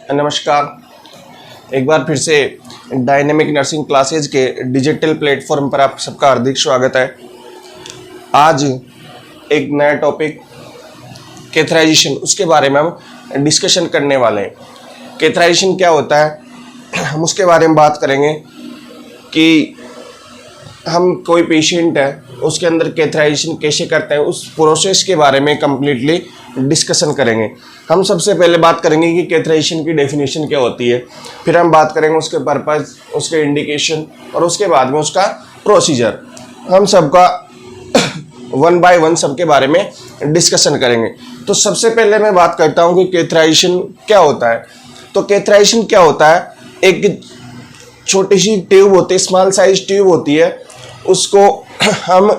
नमस्कार। एक बार फिर से डायनेमिक नर्सिंग क्लासेज के डिजिटल प्लेटफॉर्म पर आप सबका हार्दिक स्वागत है। आज एक नया टॉपिक कैथराइजेशन, उसके बारे में हम डिस्कशन करने वाले हैं। कैथराइजेशन क्या होता है, हम उसके बारे में बात करेंगे कि हम कोई पेशेंट है उसके अंदर कैथराइजेशन कैसे करते हैं, उस प्रोसेस के बारे में कम्प्लीटली डिस्कशन करेंगे। हम सबसे पहले बात करेंगे कि कैथराइजेशन की डेफिनेशन क्या होती है, फिर हम बात करेंगे उसके पर्पस, उसके इंडिकेशन और उसके बाद में उसका प्रोसीजर। हम सबका वन बाय वन सबके बारे में डिस्कशन करेंगे। तो सबसे पहले मैं बात करता हूँ कि कैथराइजेशन क्या होता है। तो कैथराइजेशन क्या होता है, एक छोटी सी ट्यूब होती है, स्मॉल साइज ट्यूब होती है, उसको हम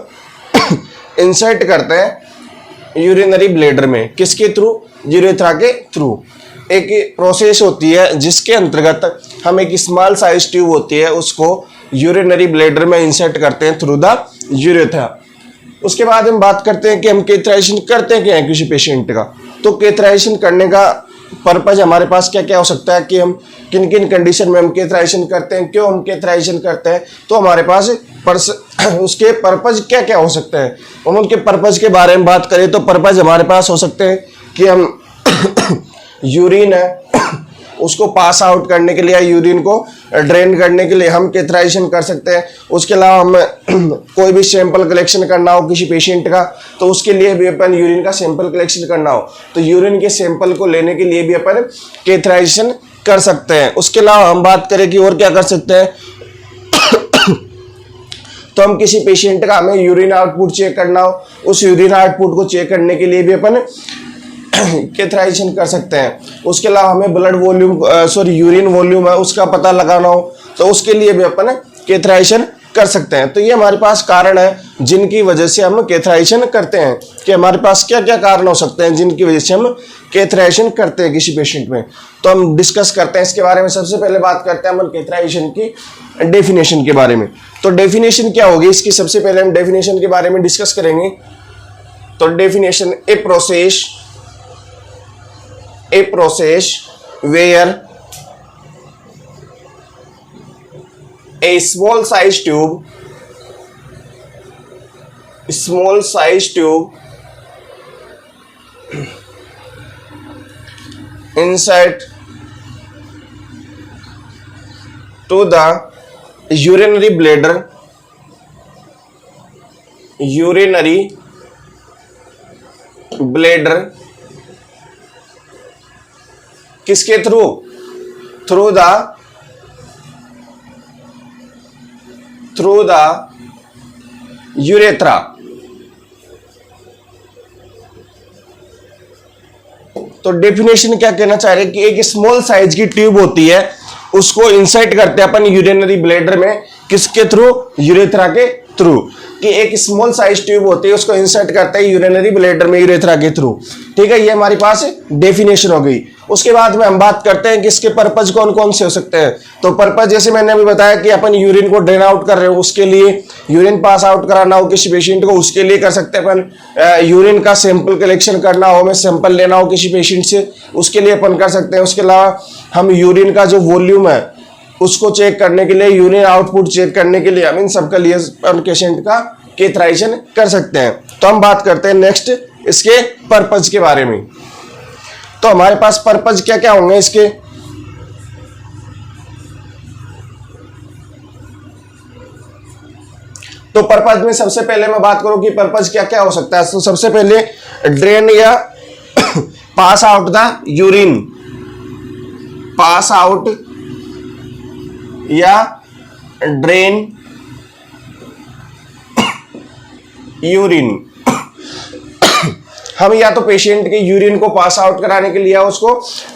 इंसर्ट करते हैं यूरिनरी ब्लैडर में। किसके थ्रू? यूरेथ्रा के थ्रू। एक प्रोसेस होती है जिसके अंतर्गत हम एक स्मॉल साइज ट्यूब होती है उसको यूरिनरी ब्लैडर में इंसर्ट करते हैं थ्रू द यूरेथ्रा। उसके बाद हम बात करते हैं कि हम कैथराइजेशन करते क्या हैं किसी पेशेंट का। तो कैथराइजेशन करने का पर्पज हमारे पास क्या क्या हो सकता है, कि हम किन किन कंडीशन में हम कैथराइजेशन करते हैं, क्यों हम कैथराइजेशन करते हैं। तो हमारे पास उसके पर्पज क्या क्या हो सकते हैं। हम उनके पर्पज के बारे में बात करें तो पर्पज हमारे पास हो सकते हैं कि हम यूरिन है उसको पास आउट करने के लिए या यूरिन को ड्रेन करने के लिए हम कैथराइजेशन कर सकते हैं। उसके अलावा हम कोई भी सैंपल कलेक्शन करना हो किसी पेशेंट का, तो उसके लिए भी अपन यूरिन का सैंपल कलेक्शन करना हो तो यूरिन के सैंपल को लेने के लिए भी अपन कैथराइजेशन कर सकते हैं। उसके अलावा हम बात करें कि और क्या कर सकते हैं, तो हम किसी पेशेंट का हमें यूरिन आउटपुट चेक करना हो, उस यूरिन आउटपुट को चेक करने के लिए भी अपन कैथराइजेशन कर सकते हैं। उसके अलावा हमें ब्लड वॉल्यूम यूरिन वॉल्यूम है उसका पता लगाना हो तो उसके लिए भी अपन कैथराइजेशन कर सकते हैं। तो ये हमारे पास कारण है जिनकी वजह से हम कैथराइजेशन करते हैं, कि हमारे पास क्या क्या कारण हो सकते हैं जिनकी वजह से हम कैथराइजेशन करते हैं किसी पेशेंट में। तो हम डिस्कस करते हैं इसके बारे में। सबसे पहले बात करते हैं हम कैथराइजेशन की डेफिनेशन के बारे में। तो डेफिनेशन क्या होगी इसकी, सबसे पहले हम डेफिनेशन के बारे में डिस्कस करेंगे। तो definition a process where a small size tube insert to the urinary bladder किसके थ्रू? Through the urethra. तो डेफिनेशन क्या कहना चाह रहे हैं कि एक स्मॉल साइज की ट्यूब होती है उसको इंसर्ट करते हैं अपन यूरिनरी ब्लैडर में। किसके थ्रू? यूरेथ्रा के थ्रू। कि एक स्मॉल साइज ट्यूब होती है उसको इंसर्ट करते हैं यूरिनरी ब्लैडर में यूरेथ्रा के थ्रू। ठीक है, ये हमारी पास डेफिनेशन हो गई। उसके बाद में हम बात करते हैं कि इसके पर्पज कौन कौन से हो सकते हैं। तो पर्पज जैसे मैंने अभी बताया कि अपन यूरिन को ड्रेन आउट कर रहे हो, उसके लिए यूरिन पास आउट कराना हो किसी पेशेंट को, उसके लिए कर सकते हैं अपन। यूरिन का सैंपल कलेक्शन करना हो, हमें सैंपल लेना हो किसी पेशेंट से, उसके लिए अपन कर सकते हैं। उसके अलावा हम यूरिन का जो वॉल्यूम है उसको चेक करने के लिए, यूरिन आउटपुट चेक करने के लिए हम इन सबके लिए पेशेंट का कैथराइजेशन कर सकते हैं। तो हम बात करते हैं नेक्स्ट इसके पर्पज के बारे में। तो हमारे पास पर्पज क्या क्या होंगे इसके। तो पर्पज में सबसे पहले मैं बात करूं कि पर्पज क्या क्या हो सकता है। तो सबसे पहले ड्रेन या पास out the urine, pass out या ड्रेन यूरिन। हम या तो पेशेंट के यूरिन को पास आउट कराने के लिए या उसको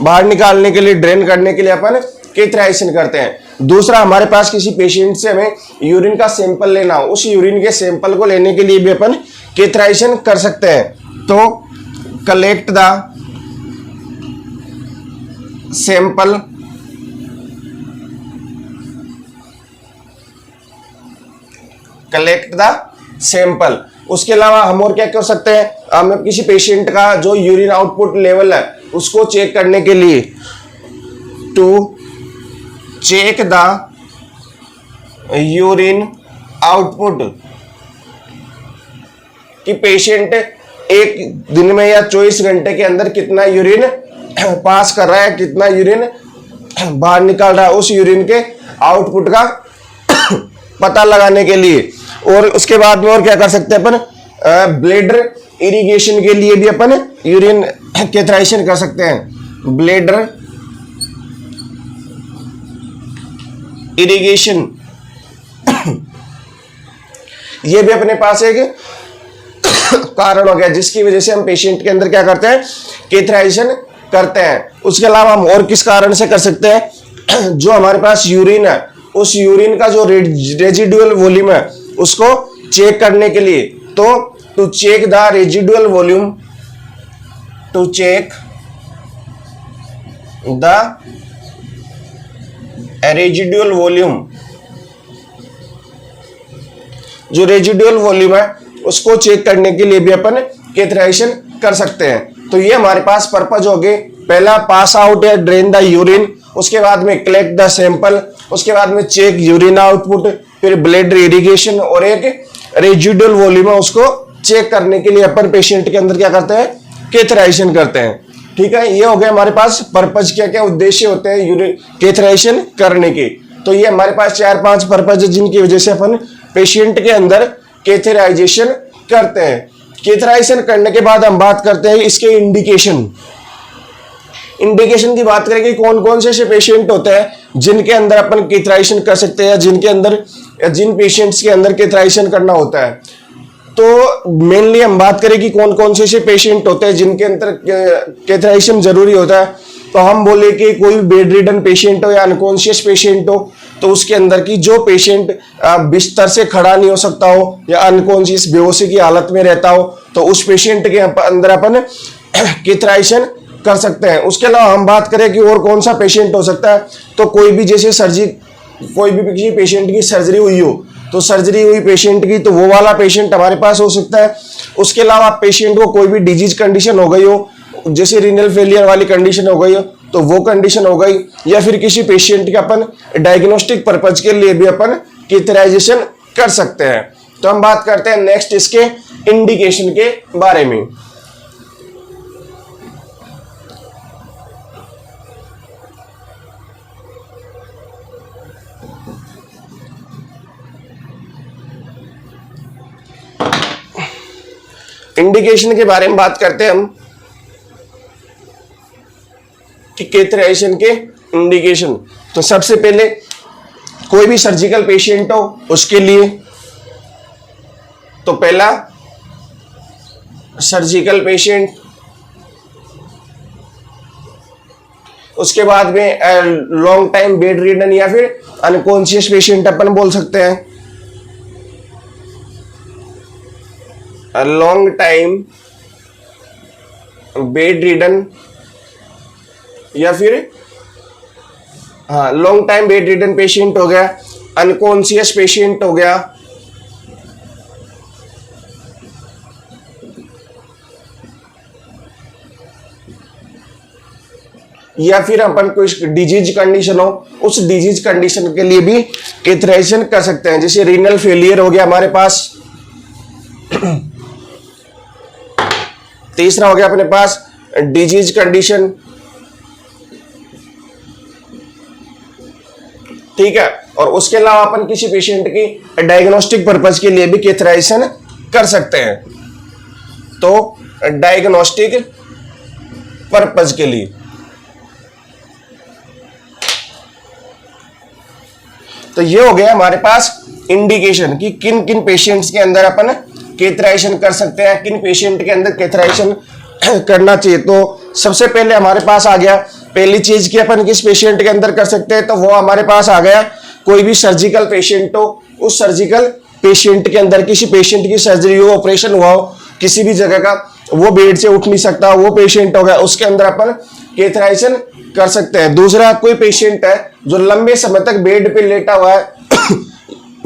बाहर निकालने के लिए, ड्रेन करने के लिए अपन कैथराइजेशन करते हैं। दूसरा, हमारे पास किसी पेशेंट से हमें यूरिन का सैंपल लेना हो, उस यूरिन के सैंपल को लेने के लिए भी अपन कैथराइजेशन कर सकते हैं। तो कलेक्ट द सैंपल। उसके अलावा हम और क्या कर सकते हैं, हम किसी पेशेंट का जो यूरिन आउटपुट लेवल है उसको चेक करने के लिए to check the urine output, कि पेशेंट एक दिन में या 24 घंटे के अंदर कितना यूरिन पास कर रहा है, कितना यूरिन बाहर निकाल रहा है, उस यूरिन के आउटपुट का पता लगाने के लिए। और उसके बाद में और क्या कर सकते हैं अपन, ब्लैडर इरिगेशन के लिए भी अपन यूरिन कैथराइजेशन कर सकते हैं। ब्लैडर इरिगेशन ये भी अपने पास एक कारण हो गया जिसकी वजह से हम पेशेंट के अंदर क्या करते हैं, कैथराइजेशन करते हैं। उसके अलावा हम और किस कारण से कर सकते हैं, जो हमारे पास यूरिन है उस यूरिन का जो रेजिडुअल वॉल्यूम है उसको चेक करने के लिए। तो to check the residual volume, to check the residual volume, जो रेजिडुअल वॉल्यूम है उसको चेक करने के लिए भी अपन कैथराइजेशन कर सकते हैं। तो ये हमारे पास पर्पज हो गए, पहला पास आउट या ड्रेन द यूरिन, उसके बाद में कलेक्ट द सैंपल, उसके बाद में चेक यूरिन आउटपुट, फिर ब्लड इरिगेशन, और एक रेजिडुअल वॉल्यूम है उसको चेक करने के लिए अपन पेशेंट के अंदर क्या करते हैं, कैथराइजेशन करते हैं। ठीक है, ये हो गया हमारे पास पर्पज, क्या क्या उद्देश्य होते हैं यूरिन कैथराइजेशन करने के। तो ये हमारे पास 4-5 पर्पज है जिनकी वजह से अपन पेशेंट के अंदर कैथराइजेशन करते हैं। कैथराइजेशन करने के बाद हम बात करते हैं इसके इंडिकेशन। इंडिकेशन की बात करें कि कौन कौन से ऐसे पेशेंट होते हैं जिनके अंदर अपन कैथराइजेशन कर सकते हैं, जिनके अंदर जिन पेशेंट्स के अंदर कैथराइजेशन करना होता है। तो मेनली हम बात करें कि कौन कौन से ऐसे पेशेंट होते हैं जिनके अंदर कैथराइजेशन जरूरी होता है। तो हम बोले कि कोई भी बेड रिडन पेशेंट हो या अनकॉन्शियस पेशेंट हो, तो उसके अंदर की जो पेशेंट बिस्तर से खड़ा नहीं हो सकता हो या अनकॉन्शियस बेहोशी की हालत में रहता हो, तो उस पेशेंट के अंदर अपन कैथराइजेशन कर सकते हैं। उसके अलावा हम बात करें कि और कौन सा पेशेंट हो सकता है, तो कोई भी जैसे कोई भी किसी पेशेंट की सर्जरी हुई हो, तो सर्जरी हुई पेशेंट की, तो वो वाला पेशेंट हमारे पास हो सकता है। उसके अलावा पेशेंट को कोई भी डिजीज कंडीशन हो गई हो, जैसे रीनल फेलियर वाली कंडीशन हो गई हो, तो वो कंडीशन हो गई, या फिर किसी पेशेंट के अपन डायग्नोस्टिक पर्पज के लिए भी अपन कैथराइजेशन कर सकते हैं। तो हम बात करते हैं नेक्स्ट इसके इंडिकेशन के बारे में। इंडिकेशन के बारे में बात करते हैं हम कि कैथराइजेशन के इंडिकेशन। तो सबसे पहले कोई भी सर्जिकल पेशेंट हो उसके लिए, तो पहला सर्जिकल पेशेंट, उसके बाद में लॉन्ग टाइम बेड रिडन या फिर अनकॉन्शियस पेशेंट अपन बोल सकते हैं। लॉन्ग टाइम बेड रिडन या फिर long time bed ridden patient हो गया, अनकॉन्शियस पेशेंट हो गया, या फिर अपन कोई डिजीज कंडीशन हो, उस डिजीज कंडीशन के लिए भी कैथराइजेशन कर सकते हैं। जैसे रीनल फेलियर हो गया हमारे पास, तीसरा हो गया अपने पास डिजीज कंडीशन, ठीक है। और उसके अलावा अपन किसी पेशेंट की डायग्नोस्टिक पर्पज के लिए भी कैथराइजेशन कर सकते हैं। तो डायग्नोस्टिक पर्पज के लिए, तो ये हो गया हमारे पास इंडिकेशन कि किन किन पेशेंट्स के अंदर अपन कैथराइजेशन कर सकते हैं, किन पेशेंट के अंदर कैथराइजेशन करना चाहिए। तो सबसे पहले हमारे पास आ गया पहली चीज कि अपन किस पेशेंट के अंदर कर सकते हैं, तो वो हमारे पास आ गया कोई भी सर्जिकल पेशेंट हो, उस सर्जिकल पेशेंट के अंदर किसी पेशेंट की सर्जरी हो, ऑपरेशन हुआ हो किसी भी जगह का, वो बेड से उठ नहीं सकता, वो पेशेंट हो गया, उसके अंदर अपन कैथराइजेशन कर सकते हैं। दूसरा कोई पेशेंट है जो लंबे समय तक बेड पे लेटा हुआ है,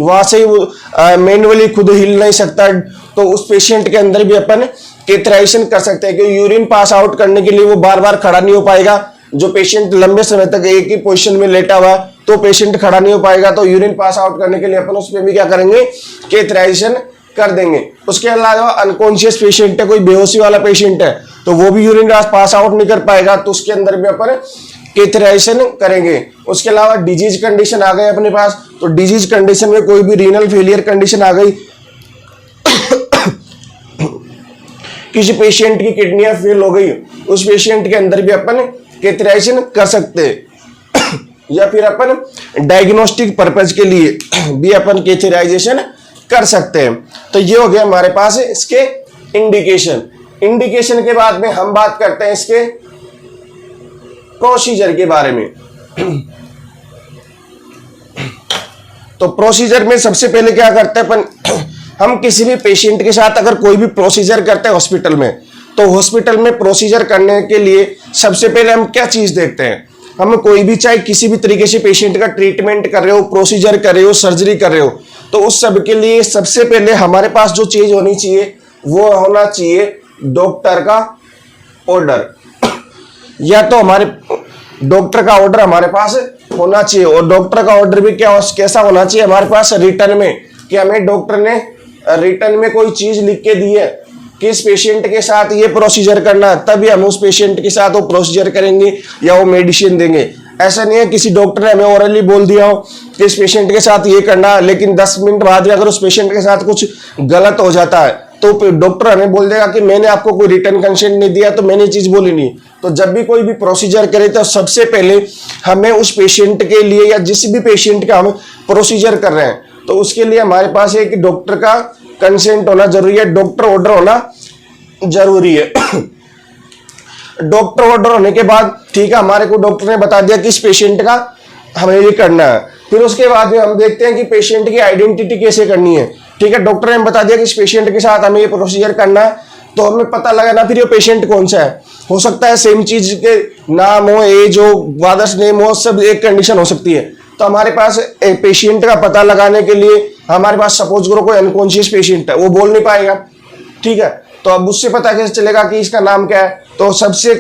वहां से ही मैनुअली खुद हिल नहीं सकता, तो उस पेशेंट के अंदर भी अपन कैथराइजेशन कर सकते हैं, क्योंकि यूरिन पास आउट करने के लिए वो बार बार खड़ा नहीं हो पाएगा, जो पेशेंट लंबे समय तक एक ही पोजीशन में लेटा हुआ है तो पेशेंट खड़ा नहीं हो पाएगा, तो यूरिन पास आउट करने के लिए अपन उस पर भी क्या करेंगे, कैथेटराइजेशन कर देंगे। उसके अलावा अनकॉन्शियस पेशेंट है, कोई बेहोशी वाला पेशेंट है, तो वो भी यूरिन पास आउट नहीं कर पाएगा, तो उसके अंदर भी अपन कैथेटराइजेशन करेंगे। उसके अलावा डिजीज कंडीशन आ गए अपने पास, तो डिजीज कंडीशन में कोई भी रीनल फेलियर कंडीशन आ गई, किसी पेशेंट की किडनियां फेल हो गई, उस पेशेंट के अंदर भी अपन कैथेटराइजेशन कर सकते हैं। या फिर अपन डायग्नोस्टिक पर्पज के लिए भी अपन कैथेटराइजेशन कर सकते हैं। तो ये हो गया हमारे पास इसके इंडिकेशन। इंडिकेशन के बाद में हम बात करते हैं इसके प्रोसीजर के बारे में। तो प्रोसीजर में सबसे पहले क्या करते हैं अपन, हम किसी भी पेशेंट के साथ अगर कोई भी प्रोसीजर करते हैं हॉस्पिटल में, तो हॉस्पिटल में प्रोसीजर करने के लिए सबसे पहले हम क्या चीज देखते हैं, हम कोई भी चाहे किसी भी तरीके से पेशेंट का ट्रीटमेंट कर रहे हो, प्रोसीजर कर रहे हो, सर्जरी कर रहे हो, तो उस सब के लिए सबसे पहले हमारे पास जो चीज होनी चाहिए वो होना चाहिए डॉक्टर का ऑर्डर। या तो हमारे डॉक्टर का ऑर्डर हमारे पास होना चाहिए, और डॉक्टर का ऑर्डर भी कैसा होना चाहिए हमारे पास, रिटर्न में, कि हमें डॉक्टर ने रिटर्न में कोई चीज लिख के दी है कि इस पेशेंट के साथ ये प्रोसीजर करना है, तभी हम उस पेशेंट के साथ वो प्रोसीजर करेंगे या वो मेडिसिन देंगे। ऐसा नहीं है किसी डॉक्टर ने हमें ओरली बोल दिया हो कि इस पेशेंट के साथ ये करना है, लेकिन 10 मिनट बाद अगर उस पेशेंट के साथ कुछ गलत हो जाता है तो डॉक्टर हमें बोल देगा कि मैंने आपको कोई रिटर्न कंसेंट नहीं दिया, तो मैंने चीज बोली नहीं। तो जब भी कोई भी प्रोसीजर करे तो सबसे पहले हमें उस पेशेंट के लिए या जिस भी पेशेंट का हम प्रोसीजर कर रहे हैं, तो उसके लिए हमारे पास एक डॉक्टर का कंसेंट होना जरूरी है, डॉक्टर ऑर्डर होना जरूरी है। डॉक्टर ऑर्डर होने के बाद ठीक है, हमारे को डॉक्टर ने बता दिया कि इस पेशेंट का हमें ये करना है, फिर उसके बाद में हम देखते हैं कि पेशेंट की आइडेंटिटी कैसे करनी है। ठीक है, डॉक्टर ने बता दिया कि इस पेशेंट के साथ हमें ये प्रोसीजर करना है, तो हमें पता लगाना फिर ये पेशेंट कौन सा है। हो सकता है सेम चीज के नाम हो, एज हो, फादर्स नेम हो, सब एक कंडीशन हो सकती है। तो हमारे पास एक पेशेंट का पता लगाने के लिए हमारे पास सपोज करो कोई अनकॉन्शियस पेशेंट है, वो बोल नहीं पाएगा, ठीक है, तो अब उससे पता कैसे चलेगा कि इसका नाम क्या है। तो सबसे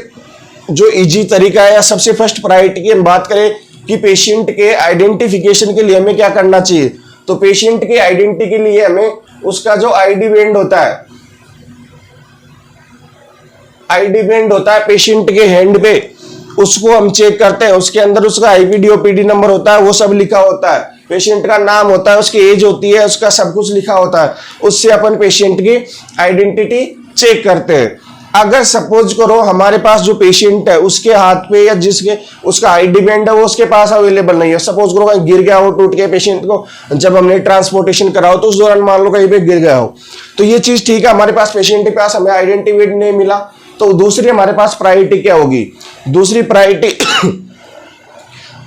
जो इजी तरीका है या सबसे फर्स्ट प्रायोरिटी की हम बात करें कि पेशेंट के आइडेंटिफिकेशन के लिए हमें क्या करना चाहिए, तो पेशेंट के आइडेंटिटी के लिए हमें उसका जो आईडी बैंड होता है, आईडी बैंड होता है पेशेंट के हैंड पे, उसको हम चेक करते हैं। उसके अंदर उसका आईपीडी ओपीडी नंबर होता है, वो सब लिखा होता है, पेशेंट का नाम होता है, उसकी एज होती है, उसका सब कुछ लिखा होता है। उससे अपन पेशेंट की आइडेंटिटी चेक करते हैं। अगर सपोज करो हमारे पास जो पेशेंट है उसके हाथ पे या जिसके उसका आईडी बैंड है वो उसके पास अवेलेबल नहीं है, सपोज करो कहीं गिर गया हो, टूट गया, पेशेंट को जब हमने ट्रांसपोर्टेशन कराओ तो उस दौरान मान लो कहीं पे गिर गया हो, तो ये चीज ठीक है, हमारे पास पेशेंट के पास हमें आइडेंटिटी नहीं मिला, तो दूसरी हमारे पास प्रायोरिटी क्या होगी, दूसरी प्रायोरिटी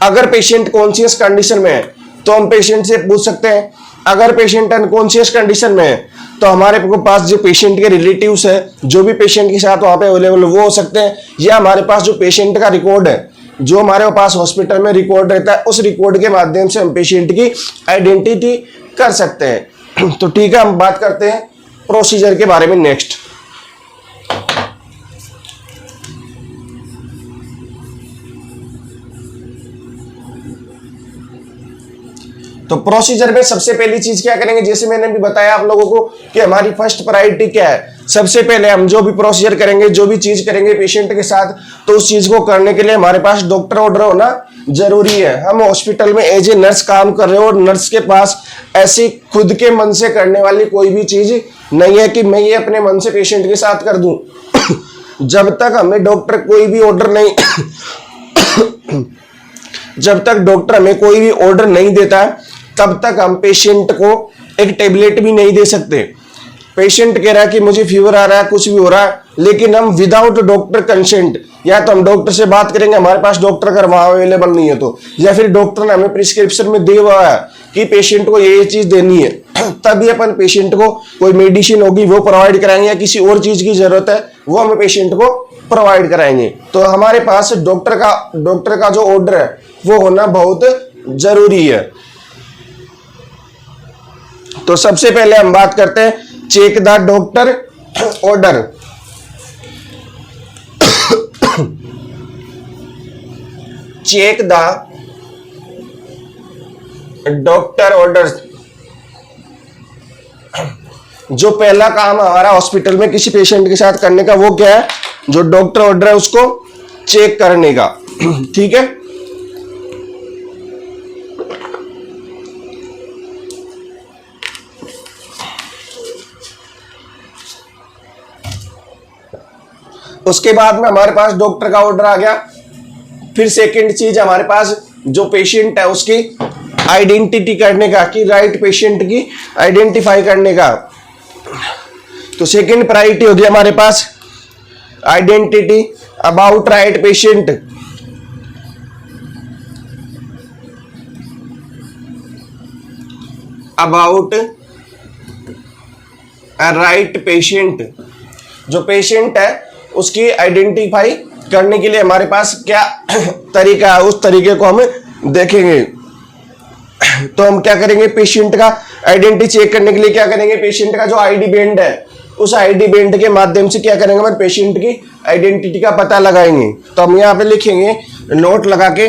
अगर पेशेंट कॉन्शियस कंडीशन में है तो हम पेशेंट से पूछ सकते हैं। अगर पेशेंट अनकॉन्शियस कंडीशन में है तो हमारे पास जो पेशेंट के रिलेटिव्स है, जो भी पेशेंट के साथ वहां पे अवेलेबल वो हो सकते हैं, या हमारे पास जो पेशेंट का रिकॉर्ड है, जो हमारे पास हॉस्पिटल में रिकॉर्ड रहता है, उस रिकॉर्ड के माध्यम से हम पेशेंट की आइडेंटिटी कर सकते हैं। तो ठीक है, हम बात करते हैं प्रोसीजर के बारे में नेक्स्ट। तो प्रोसीजर में सबसे पहली चीज क्या करेंगे, जैसे मैंने भी बताया आप लोगों को कि हमारी फर्स्ट प्रायोरिटी क्या है। सबसे पहले हम जो भी प्रोसीजर करेंगे, जो भी चीज करेंगे पेशेंट के साथ, तो उस चीज को करने के लिए हमारे पास डॉक्टर ऑर्डर होना जरूरी है। हम हॉस्पिटल में एज ए नर्स काम कर रहे हो और नर्स के पास ऐसी खुद के मन से करने वाली कोई भी चीज नहीं है कि मैं ये अपने मन से पेशेंट के साथ कर दूं। जब तक हमें डॉक्टर कोई भी ऑर्डर नहीं जब तक डॉक्टर हमें कोई भी ऑर्डर नहीं देता है तब तक हम पेशेंट को एक टेबलेट भी नहीं दे सकते। पेशेंट कह रहा है कि मुझे फीवर आ रहा है, कुछ भी हो रहा है, लेकिन हम विदाउट डॉक्टर कंसेंट, या तो हम डॉक्टर से बात करेंगे, हमारे पास डॉक्टर अगर वहां अवेलेबल नहीं है तो, या फिर डॉक्टर ने हमें प्रिस्क्रिप्शन में दिया हुआ है कि पेशेंट को ये चीज देनी है, तभी अपन पेशेंट को कोई मेडिसिन होगी वो प्रोवाइड कराएंगे, या किसी और चीज की जरूरत है वो हमें पेशेंट को प्रोवाइड कराएंगे। तो हमारे पास डॉक्टर का जो ऑर्डर है वो होना बहुत जरूरी है। तो सबसे पहले हम बात करते हैं check the doctor order. Check the doctor order. जो पहला काम हमारा हॉस्पिटल में किसी पेशेंट के साथ करने का वो क्या है, जो डॉक्टर ऑर्डर है उसको चेक करने का। ठीक है, उसके बाद में हमारे पास डॉक्टर का ऑर्डर आ गया। फिर सेकंड चीज हमारे पास जो पेशेंट है उसकी आइडेंटिटी करने का, कि राइट पेशेंट की आइडेंटिफाई करने का। तो सेकंड प्रायोरिटी होगी हमारे पास identity about right patient. About right patient, जो पेशेंट है उसकी आइडेंटिफाई करने के लिए हमारे पास क्या तरीका है, उस तरीके को हम देखेंगे। तो हम क्या करेंगे, पेशेंट का आइडेंटिटी चेक करने के लिए क्या करेंगे, पेशेंट का जो आईडी बैंड है उस आईडी बैंड के माध्यम से क्या करेंगे, हम पेशेंट की आइडेंटिटी का पता लगाएंगे। तो हम यहाँ पे लिखेंगे नोट लगा के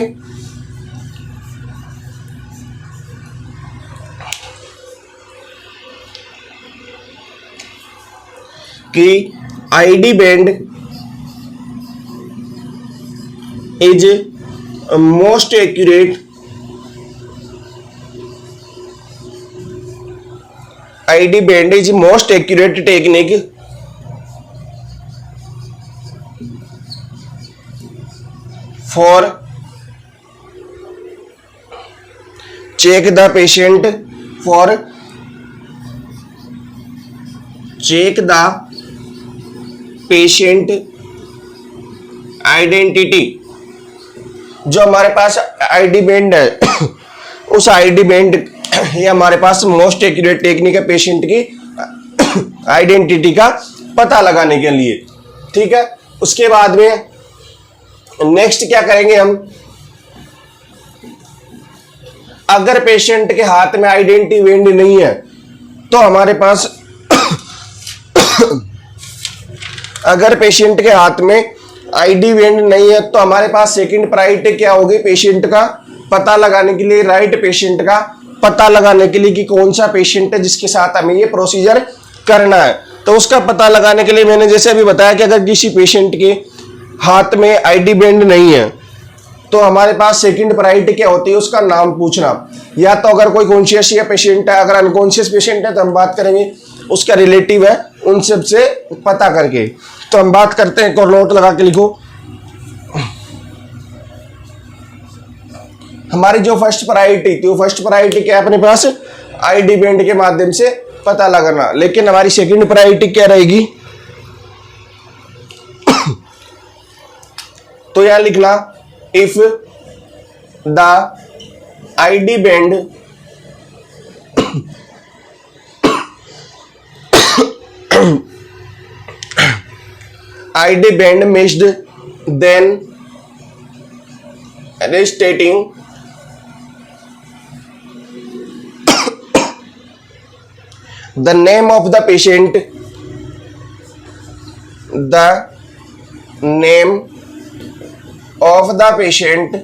कि ID band is most accurate ID band is most accurate technique for check the patient identity। जो हमारे पास आईडी बैंड है उस आईडी बैंड ये हमारे पास मोस्ट एक्यूरेट टेक्निक है पेशेंट की आइडेंटिटी का पता लगाने के लिए। ठीक है, उसके बाद में नेक्स्ट क्या करेंगे हम, अगर पेशेंट के हाथ में आइडेंटिटी बैंड नहीं है तो हमारे पास अगर पेशेंट के हाथ में आईडी बैंड नहीं है तो हमारे पास सेकंड प्रायोरिटी क्या होगी, पेशेंट का पता लगाने के लिए, राइट पेशेंट का पता लगाने के लिए कि कौन सा पेशेंट है जिसके साथ हमें ये प्रोसीजर करना है। तो उसका पता लगाने के लिए मैंने जैसे अभी बताया कि अगर किसी पेशेंट के हाथ में आईडी बैंड नहीं है तो हमारे पास सेकंड प्रायोरिटी क्या होती है, उसका नाम पूछना। या तो अगर कोई कॉन्शियस या पेशेंट है, अगर अनकॉन्शियस पेशेंट है तो हम बात करेंगे उसका रिलेटिव है, उन सब से पता करके। तो हम बात करते हैं, एक और नोट लगा के लिखो, हमारी जो फर्स्ट प्रायोरिटी थी वो फर्स्ट प्रायोरिटी क्या है अपने पास, आईडी बैंड के माध्यम से पता लगाना। लेकिन हमारी सेकंड प्रायोरिटी क्या रहेगी, तो यहां लिखना if the ID band ID band missed then restating the name of the patient, the name of the patient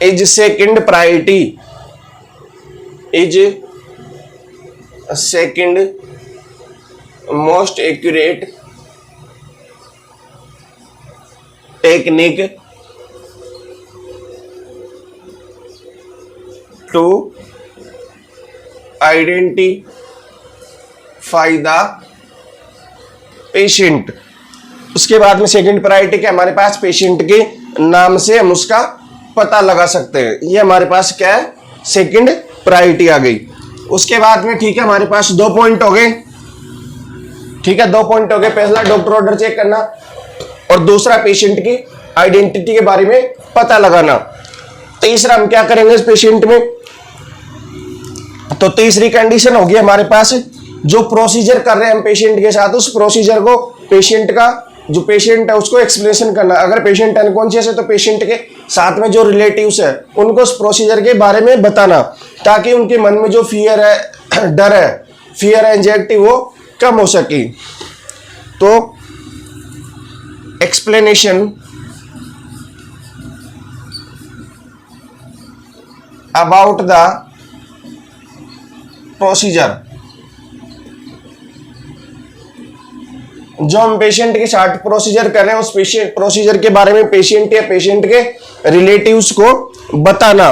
is second priority, is second most accurate technique to identify the patient। उसके बाद में second priority क्या हमारे पास, patient के नाम से हम उसका पता लगा सकते हैं। ये हमारे पास क्या है, सेकंड प्रायोरिटी आ गई। उसके बाद में ठीक है हमारे पास 2 पॉइंट हो गए। ठीक है, 2 पॉइंट हो गए, पहला डॉक्टर ऑर्डर चेक करना और दूसरा पेशेंट की आइडेंटिटी के बारे में पता लगाना। तीसरा हम क्या करेंगे इस पेशेंट में, तो तीसरी कंडीशन होगी हमारे पास, जो प्रोसीजर कर रहे हैं हम पेशेंट के साथ उस प्रोसीजर को पेशेंट का जो पेशेंट है उसको एक्सप्लेनेशन करना। अगर पेशेंट अनकॉन्शियस है तो पेशेंट के साथ में जो रिलेटिव्स है उनको उस प्रोसीजर के बारे में बताना, ताकि उनके मन में जो फियर है, डर है, फियर एंजाइटी वो कम हो सके। तो एक्सप्लेनेशन अबाउट द प्रोसीजर। जो हम पेशेंट के साथ प्रोसीजर कर रहे हैं उस पेशेंट प्रोसीजर के बारे में पेशेंट या पेशेंट के रिलेटिव्स को बताना।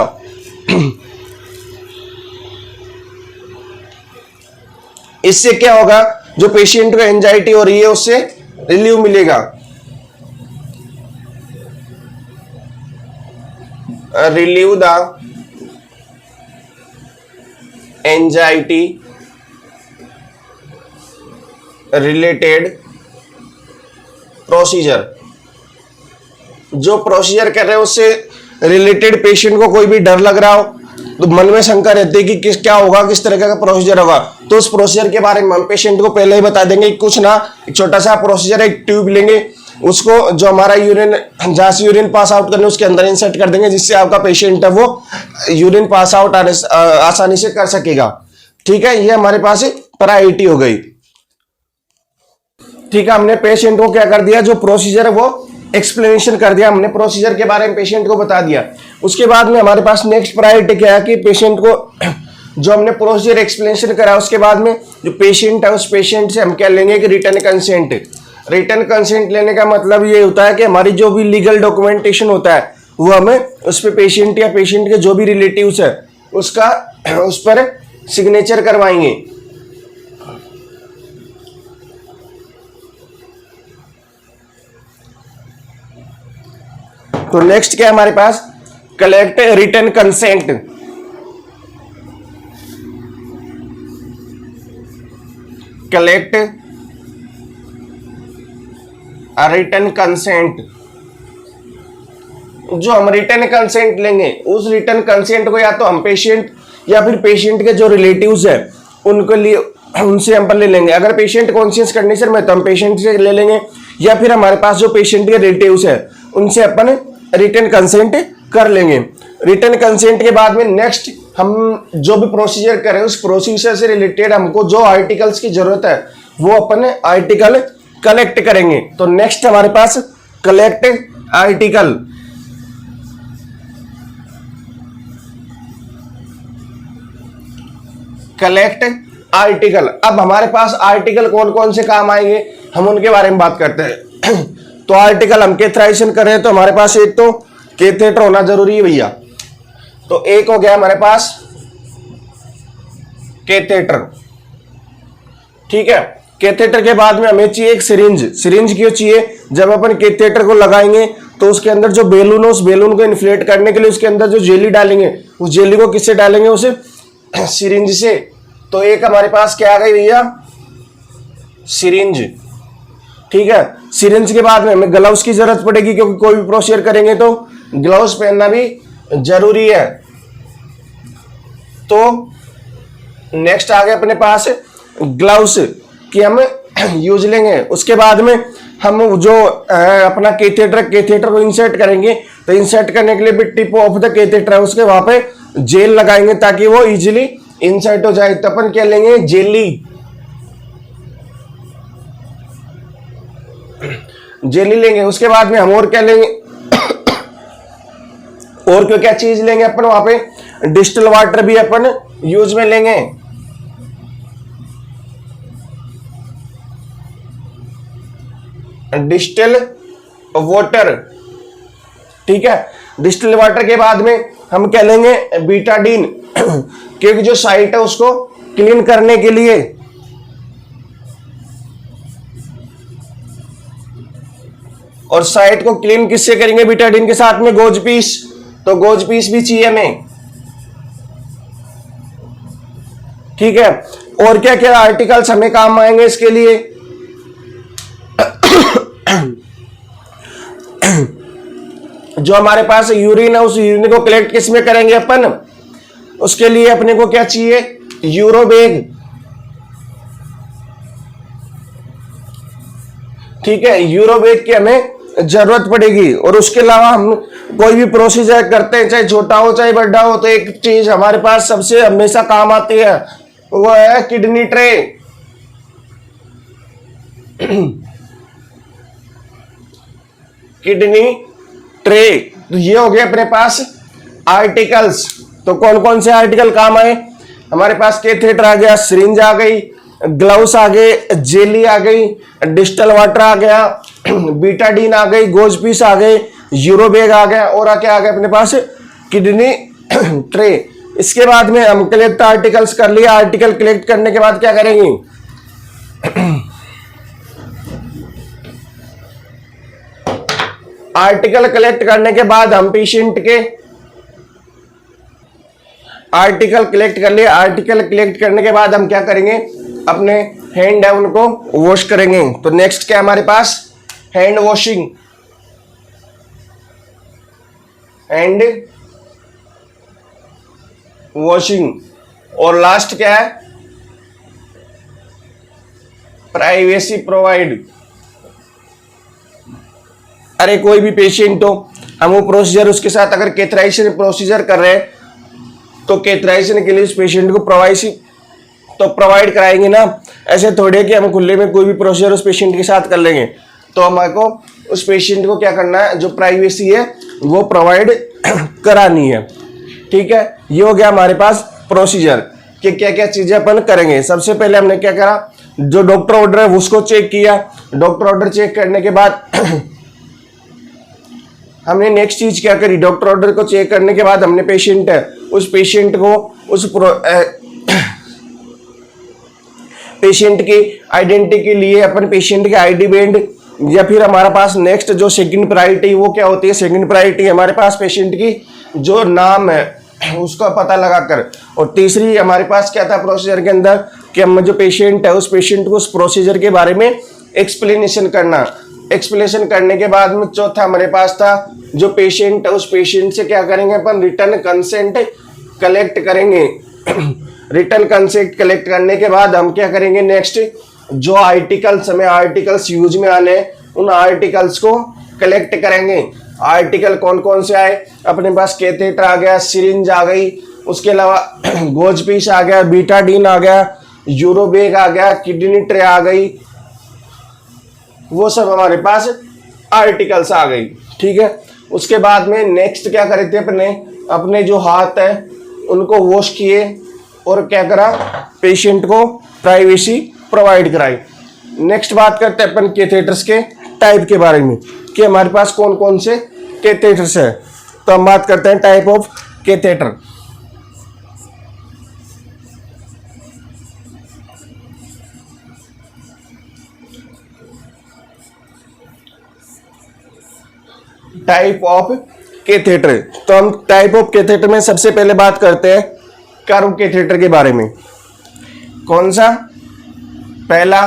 इससे क्या होगा, जो पेशेंट को एंजाइटी हो रही है उससे रिलीव मिलेगा। Relieve the anxiety related procedure. जो प्रोसीजर कर रहे हैं उससे रिलेटेड पेशेंट को कोई भी डर लग रहा हो तो मन में शंका रहती है कि किस क्या होगा, किस तरह का प्रोसीजर होगा, तो उस प्रोसीजर के बारे में हम पेशेंट को पहले ही बता देंगे। कुछ ना, एक छोटा सा प्रोसीजर, एक ट्यूब लेंगे, उसको जो हमारा यूरिन, जहां से यूरिन पास आउट करने उसके अंदर इंसर्ट कर देंगे, जिससे आपका पेशेंट है वो यूरिन पास आउट आसानी से कर सकेगा। ठीक है, ये हमारे पास प्रायोरिटी हो गई। ठीक है, हमने पेशेंट को क्या कर दिया, जो प्रोसीजर है वो एक्सप्लेनेशन कर दिया, हमने प्रोसीजर के बारे में पेशेंट को बता दिया। उसके बाद में हमारे पास नेक्स्ट प्रायोरिटी क्या है कि पेशेंट को जो हमने प्रोसीजर एक्सप्लेनेशन करा उसके बाद में जो पेशेंट है उस पेशेंट से हम क्या लेंगे कि रिटर्न कंसेंट। रिटर्न कंसेंट लेने का मतलब ये होता है कि हमारी जो भी लीगल डॉक्यूमेंटेशन होता है वो हमें उस पर पेशेंट या पेशेंट के जो भी रिलेटिव्स है उसका उस पर सिग्नेचर करवाएंगे। तो नेक्स्ट क्या है हमारे पास, collect return consent. Collect return consent. जो हम रिटर्न कंसेंट लेंगे उस रिटर्न कंसेंट को या तो हम पेशेंट या फिर पेशेंट के जो रिलेटिव्स है उनके लिए उनसे हम ले लेंगे। अगर पेशेंट कॉन्शियस कंडीशन में तो हम पेशेंट से ले लेंगे, या फिर हमारे पास जो पेशेंट के रिलेटिव्स है उनसे अपन रिटर्न कंसेंट कर लेंगे। रिटर्न कंसेंट के बाद में नेक्स्ट हम जो भी प्रोसीजर करें उस प्रोसीजर से रिलेटेड हमको जो आर्टिकल्स की जरूरत है वो अपन आर्टिकल कलेक्ट करेंगे। तो नेक्स्ट हमारे पास कलेक्ट आर्टिकल। Collect article. अब हमारे पास आर्टिकल कौन कौन से काम आएंगे हम उनके बारे में बात करते हैं। तो आर्टिकल हम कैथेटराइजेशन कर रहे हैं तो हमारे पास एक तो कैथेटर होना जरूरी है भैया। तो एक हो गया हमारे पास कैथेटर। ठीक है, कैथेटर के बाद में हमें चाहिए एक सिरिंज। सिरिंज क्यों चाहिए, जब अपन कैथेटर को लगाएंगे तो उसके अंदर जो बेलून है उस बेलून को इन्फ्लेट करने के लिए उसके अंदर जो जेली डालेंगे उस जेली को किससे डालेंगे, उसे सिरिंज से। तो एक हमारे पास क्या आ गई भैया, सिरिंज। ठीक है, सिरिंज के बाद में हमें ग्लव्स की जरूरत पड़ेगी क्योंकि कोई भी प्रोसीजर करेंगे तो ग्लव्स पहनना भी जरूरी है। तो नेक्स्ट आ गया अपने पास ग्लव्स कि हम यूज लेंगे। उसके बाद में हम जो अपना कैथेटर को इंसर्ट करेंगे तो इंसर्ट करने के लिए भी टिप ऑफ द कैथेटर है उसके वहां पे जेल लगाएंगे ताकि वो इजीली इंसर्ट हो जाए। तो अपन क्या लेंगे, जेली। जेली लेंगे। उसके बाद में हम और क्या लेंगे और क्यों क्या चीज लेंगे अपन वहां पे, डिस्टिल वाटर भी अपन यूज में लेंगे। Distil water. ठीक है, डिस्टिल वाटर के बाद में हम क्या लेंगे, बीटाडीन, क्योंकि जो साइट है उसको क्लीन करने के लिए। और साइट को क्लीन किससे करेंगे, बीटाडीन के साथ में गोज पीस। तो गोज पीस भी चाहिए हमें। ठीक है, और क्या क्या आर्टिकल्स हमें काम आएंगे इसके लिए, जो हमारे पास यूरिन है उस यूरिन को कलेक्ट किस में करेंगे अपन, उसके लिए अपने को क्या चाहिए, यूरोबैग। ठीक है, यूरोबैग की हमें जरूरत पड़ेगी। और उसके अलावा हम कोई भी प्रोसीजर करते हैं चाहे छोटा हो चाहे बड़ा हो तो एक चीज हमारे पास सबसे हमेशा काम आती है वो है किडनी ट्रे। Kidney tray. तो ये हो गया अपने पास आर्टिकल्स। तो कौन कौन से आर्टिकल काम आए? हमारे पास कैथेटर आ गया, सिरिंज आ गई, ग्लव्स आ गए, जेली आ गई, डिस्टल वाटर आ गया, बीटाडीन आ गई, गोज पीस आ गए, यूरोबैग आ गया, और क्या आ गया अपने पास? Kidney tray. इसके बाद में हम कलेक्ट आर्टिकल्स कर लिया। आर्टिकल कलेक्ट करने के बाद क्या करेंगे? आर्टिकल कलेक्ट करने के बाद हम पेशेंट के आर्टिकल कलेक्ट कर लिए। आर्टिकल कलेक्ट करने के बाद हम क्या करेंगे? अपने हैंड है उनको वॉश करेंगे। तो नेक्स्ट क्या हमारे पास? Hand washing, hand washing. और लास्ट क्या है? Privacy provide. अरे कोई भी पेशेंट हो, हम वो प्रोसीजर उसके साथ अगर कैथराइजेशन प्रोसीजर कर रहे हैं तो कैथराइजेशन के लिए उस पेशेंट को प्राइवेसी तो प्रोवाइड कराएंगे ना। ऐसे थोड़े कि हम खुले में कोई भी प्रोसीजर उस पेशेंट के साथ कर लेंगे। तो हमारे को उस पेशेंट को क्या करना है? जो प्राइवेसी है वो प्रोवाइड करानी है। ठीक है, ये हो गया हमारे पास प्रोसीजर कि क्या क्या चीजें अपन करेंगे। सबसे पहले हमने क्या करा? जो डॉक्टर ऑर्डर है उसको चेक किया। डॉक्टर ऑर्डर चेक करने के बाद हमने नेक्स्ट चीज क्या करी? डॉक्टर ऑर्डर को चेक करने के बाद हमने पेशेंट है उस पेशेंट को पेशेंट की आइडेंटिटी के लिए अपन पेशेंट के आईडी बैंड, या फिर हमारे पास नेक्स्ट जो सेकंड प्रायोरिटी वो क्या होती है? सेकंड प्रायोरिटी हमारे पास पेशेंट की जो नाम है उसका पता लगाकर। और तीसरी हमारे पास क्या था प्रोसीजर के अंदर? कि हम जो पेशेंट है उस पेशेंट को उस प्रोसीजर के बारे में एक्सप्लेनेशन करना। एक्सप्लेनेशन करने के बाद में चौथा हमारे पास था जो पेशेंट है उस पेशेंट से क्या करेंगे? अपन रिटर्न कंसेंट कलेक्ट करेंगे। रिटर्न कंसेंट कलेक्ट करने के बाद हम क्या करेंगे? नेक्स्ट जो आर्टिकल्स हमें आर्टिकल्स यूज में आने उन आर्टिकल्स को कलेक्ट करेंगे। आर्टिकल कौन कौन से आए? अपने पास कैथेटर आ गया, सिरिंज आ गई, उसके अलावा गोज पीस आ गया, बीटाडीन आ गया, यूरोबैग आ गया, किडनी ट्रे आ गई, वो सब हमारे पास आर्टिकल्स आ गई। ठीक है, उसके बाद में नेक्स्ट क्या करे थे? अपने जो हाथ है उनको वॉश किए और क्या करा? पेशेंट को प्राइवेसी प्रोवाइड कराई। नेक्स्ट बात करते हैं अपन कैथेटर्स के टाइप के बारे में कि हमारे पास कौन कौन से कैथेटर्स है। तो हम बात करते हैं type of catheter. Type of catheter. तो हम टाइप ऑफ कैथेटर में सबसे पहले बात करते हैं कर्व कैथेटर के बारे में। कौन सा? पहला